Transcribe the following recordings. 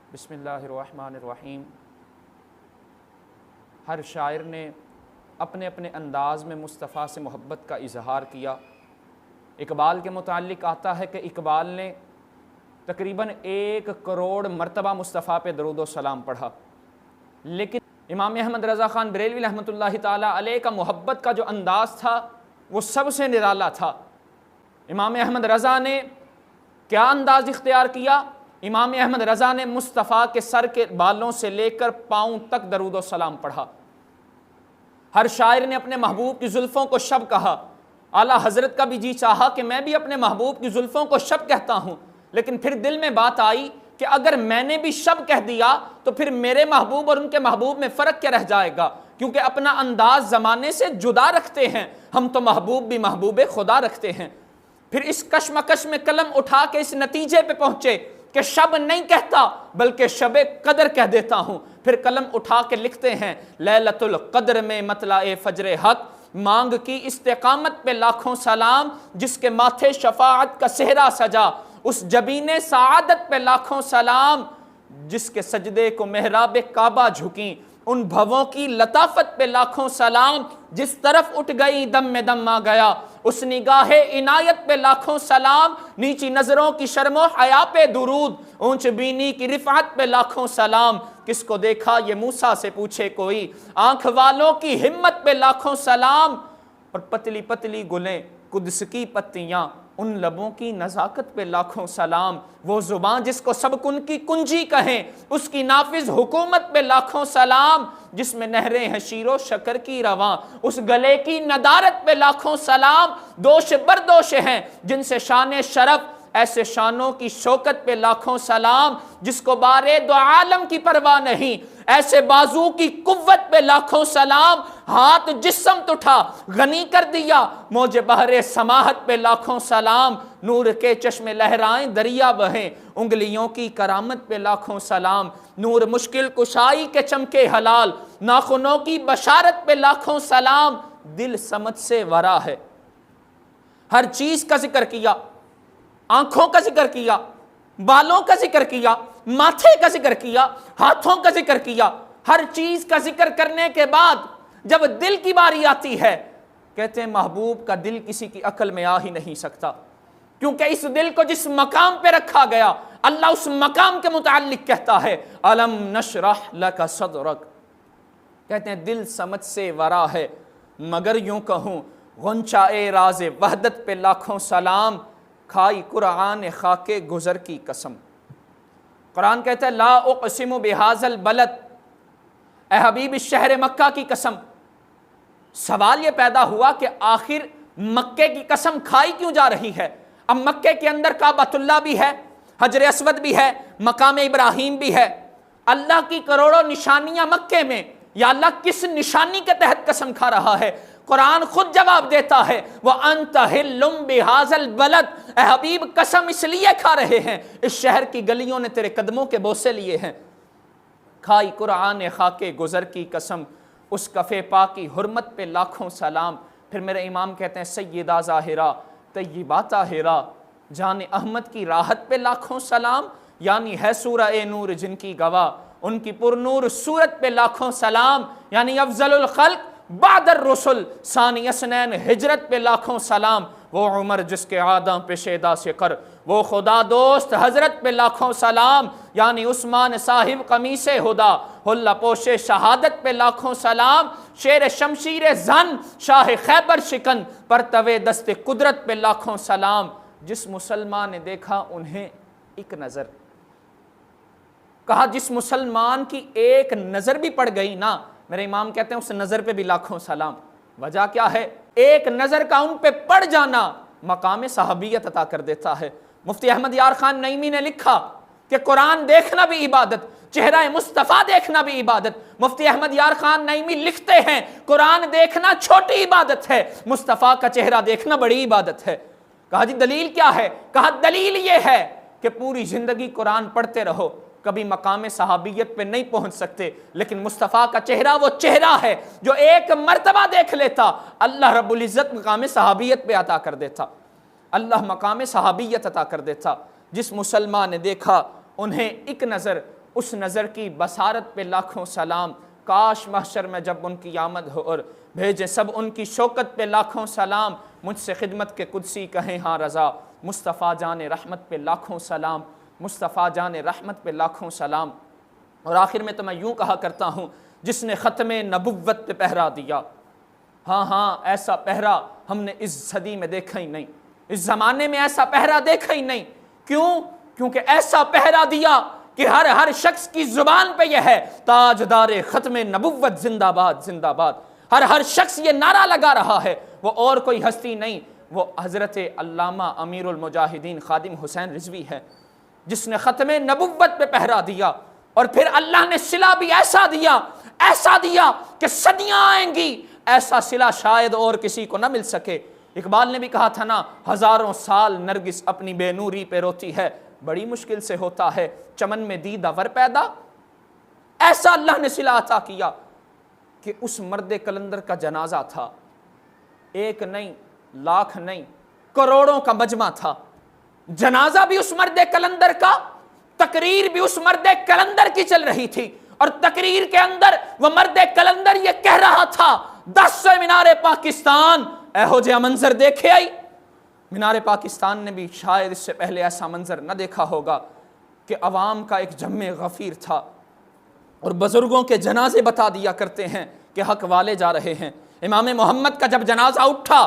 बिस्मिल्लाहिर्रहमानिर्रहीम। हर शायर ने अपने अपने अंदाज़ में मुस्तफ़ा से मोहब्बत का इजहार किया। इकबाल के मुताल्लिक़ आता है कि इकबाल ने तकरीबन 1 करोड़ मरतबा मुस्तफ़ा पे दरूद व सलाम पढ़ा, लेकिन इमाम अहमद रज़ा ख़ान बरेलवी रहमतुल्लाहि ताला अलैह का मोहब्बत का जो अंदाज़ था वो सबसे निराला था। इमाम अहमद रज़ा ने क्या अंदाज़ इख्तियार किया? इमाम अहमद रज़ा ने मुस्तफ़ा के सर के बालों से लेकर पाँव तक दरूद व सलाम पढ़ा। हर शायर ने अपने महबूब की जुल्फ़ों को शब कहा। आला हज़रत का भी जी चाहा कि मैं भी अपने महबूब की जुल्फ़ों को शब कहता हूँ, लेकिन फिर दिल में बात आई कि अगर मैंने भी शब कह दिया तो फिर मेरे महबूब और उनके महबूब में फ़र्क क्या रह जाएगा, क्योंकि अपना अंदाज़ ज़माने से जुदा रखते हैं। हम तो महबूब भी महबूब खुदा रखते हैं। फिर इस कशमकश में कलम उठा के इस नतीजे पे पहुंचे कि शब नहीं कहता बल्कि शबे कदर कह देता हूं। फिर कलम उठा के लिखते हैं, लैलतुल कद्र में मतलाए फजर हक, मांग की इस्तेकामत पे लाखों सलाम, जिसके माथे शफाअत का सेहरा सजा, उस जबीने सादत पे लाखों सलाम, जिसके सजदे को मेहराब काबा झुकी, उन भवों की लताफत पे लाखों सलाम, जिस तरफ उठ गई दम में दम आ गया, उस निगाहे इनायत पे लाखों सलाम, नीची नजरों की शर्मो हया पे दुरूद, ऊंच बीनी की रिफात पे लाखों सलाम, किसको देखा ये मूसा से पूछे कोई, आंख वालों की हिम्मत पे लाखों सलाम, और पतली पतली गुलें कुद्स की पत्तियां, उन लबों की नज़ाकत पे लाखों सलाम, वो ज़ुबान जिसको सब कुन की कुंजी कहें, उसकी नाफिज हुकूमत पे लाखों सलाम, जिसमें नहरें हैं शीरो शकर की रवां, उस गले की नदारत पे लाखों सलाम, दोष बरदोश हैं जिनसे शान शरफ, ऐसे शानों की शौकत पे लाखों सलाम, जिसको बारे दो आलम की परवाह नहीं, ऐसे बाजू की कुव्वत पे लाखों सलाम, हाथ जिस्म उठा गनी कर दिया, मौजे बहरे समाहत पे लाखों सलाम, नूर के चश्मे लहराएं दरिया बहें, उंगलियों की करामत पे लाखों सलाम, नूर मुश्किल कुशाई के चमके हलाल, नाखुनों की बशारत पे लाखों सलाम, दिल समझ से वरा है। हर चीज का जिक्र किया, आंखों का जिक्र किया, बालों का जिक्र किया, माथे का जिक्र किया, हाथों का जिक्र किया। हर चीज का जिक्र करने के बाद जब दिल की बारी आती है, कहते हैं महबूब का दिल किसी की अकल में आ ही नहीं सकता, क्योंकि इस दिल को जिस मकाम पे रखा गया, अल्लाह उस मकाम के मुताल्लिक कहता है, अलम नशरह लका सदरक। कहते हैं दिल समझ से वरा है, मगर यूं कहूं गुंचाए राज़े वहदत पे लाखों सलाम, खाई कुरान खाके गुजर की कसम। कुरान कहता है, ला उक़सिमु बिहाज़ल बलद, ए हबीब इस शहर मक्का की कसम। सवाल यह पैदा हुआ कि आखिर मक्के की कसम खाई क्यों जा रही है? अब मक्के के अंदर काबतुल्लाह भी है, हजर अस्वद भी है, मकाम इब्राहीम भी है, अल्लाह की करोड़ों निशानियां मक्के में, या अल्लाह किस निशानी के तहत कसम खा रहा है? कुरान खुद जवाब देता है, वह अंत हिल्लुम बिहाज़ल बलद, ए हबीब कसम इसलिए खा रहे हैं, इस शहर की गलियों ने तेरे कदमों के बोसे लिए हैं। खाई कुरान खाके गुजर की कसम, उस कफ़े पा की हुर्मत पे लाखों सलाम। फिर मेरे इमाम कहते हैं, सय्यदा ज़ाहिरा तय्यबा ताहिरा, जान अहमद की राहत पे लाखों सलाम, यानी है सूरह ए नूर जिनकी गवाह, उनकी पुरनूर सूरत पे लाखों सलाम, यानी अफजलुल खल्क बादर रसुल, सानी असनैन हिजरत पे लाखों सलाम, वो उमर जिसके आदम पे शेदा से कर, वो खुदा दोस्त हजरत पे लाखों सलाम, यानी उस्मान साहिब कमीसे हुदा, हुल्ला पोशे शहादत पे लाखों सलाम, शेर शमशीर जन शाह खैबर शिकन, पर तवे दस्ते कुदरत पे लाखों सलाम। जिस मुसलमान ने देखा उन्हें एक नज़र, कहा जिस मुसलमान की एक नज़र भी पड़ गई ना, मेरे इमाम कहते हैं उस नज़र पे भी लाखों सलाम। वजह क्या है? एक नज़र का उन पे पड़ जाना मकाम सहाबियत अता कर देता है। मुफ्ती अहमद यार खान नईमी ने लिखा कि कुरान देखना भी इबादत, चेहरा मुस्तफ़ा देखना भी इबादत। मुफ्ती अहमद यार खान नईमी लिखते हैं, कुरान देखना छोटी इबादत है, मुस्तफ़ा का चेहरा देखना बड़ी इबादत है। कहा जी दलील क्या है? कहा दलील ये है कि पूरी ज़िंदगी कुरान पढ़ते रहो, कभी मकाम सहाबियत पे नहीं पहुंच सकते, लेकिन मुस्तफ़ा का चेहरा वो चेहरा है जो एक मर्तबा देख लेता, अल्लाह रब्बुल इज़्ज़त मकाम सहाबियत पे अता कर देता, अल्लाह मकाम सहाबियत अता कर देता। जिस मुसलमान ने देखा उन्हें एक नज़र उस नज़र की बसारत पे लाखों सलाम। काश महशर में जब उनकी आमद हो और भेजे सब उनकी शौकत पे लाखों सलाम। मुझसे खिदमत के कुदसी कहें हाँ रज़ा, मुस्तफ़ा जान रहमत पे लाखों सलाम, मुस्तफ़ा जान रहमत पे लाखों सलाम। और आखिर में तो मैं यूँ कहा करता हूँ, जिसने ख़त्म नबुव्वत पे पहरा दिया, हाँ हाँ ऐसा पहरा हमने इस सदी में देखा ही नहीं, इस ज़माने में ऐसा पहरा देखा ही नहीं। क्यों? क्योंकि ऐसा पहरा दिया कि हर शख्स की ज़ुबान पे यह है, ताजदार ख़त्म नबुव्वत जिंदाबाद जिंदाबाद। हर शख्स ये नारा लगा रहा है। वो और कोई हस्ती नहीं, वो हज़रत अल्लामा अमीरुल मुजाहिदीन खादिम हुसैन रिज़वी है, जिसने ख़त्म नबुव्वत पे पहरा दिया। और फिर अल्लाह ने सिला भी ऐसा दिया कि सदियां आएंगी, ऐसा सिला शायद और किसी को ना मिल सके। इकबाल ने भी कहा था ना, हज़ारों साल नरगिस अपनी बेनूरी पे रोती है, बड़ी मुश्किल से होता है चमन में दीदा वर पैदा। ऐसा अल्लाह ने सिला अता किया कि उस मर्द कलंदर का जनाजा था, एक नहीं, लाख नहीं, करोड़ों का मजमा था। जनाजा भी उस मर्द कलंदर का, तकरीर भी उस मर्द कलंदर की चल रही थी। और तकरीर के अंदर वह मर्द कलंदर ये कह रहा था, 10 मीनारे पाकिस्तान ऐहो जे मंजर देखे आई। मीनारे पाकिस्तान ने भी शायद इससे पहले ऐसा मंजर न देखा होगा कि अवाम का एक जम्मे गफीर था और बुजुर्गों के जनाजे बता दिया करते हैं कि हक वाले जा रहे हैं। इमाम मोहम्मद का जब जनाजा उठा,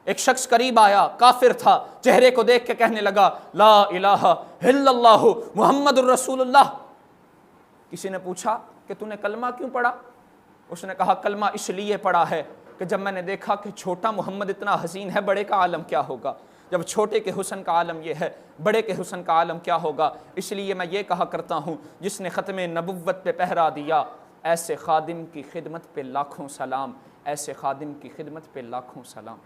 एक शख्स करीब आया, काफिर था, चेहरे को देख के कहने लगा, ला इलाहा इल्लल्लाहु मुहम्मदुर रसूलुल्लाह। किसी ने पूछा कि तूने कलमा क्यों पढ़ा? उसने कहा, कलमा इसलिए पढ़ा है कि जब मैंने देखा कि छोटा मोहम्मद इतना हसीन है, बड़े का आलम क्या होगा। जब छोटे के हुस्न का आलम ये है, बड़े के हुस्न का आलम क्या होगा। इसलिए मैं ये कहा करता हूँ, जिसने ख़त्म नबुव्वत पे पहरा दिया, ऐसे खादिम की खिदमत पे लाखों सलाम, ऐसे खादिम की खिदमत पे लाखों सलाम।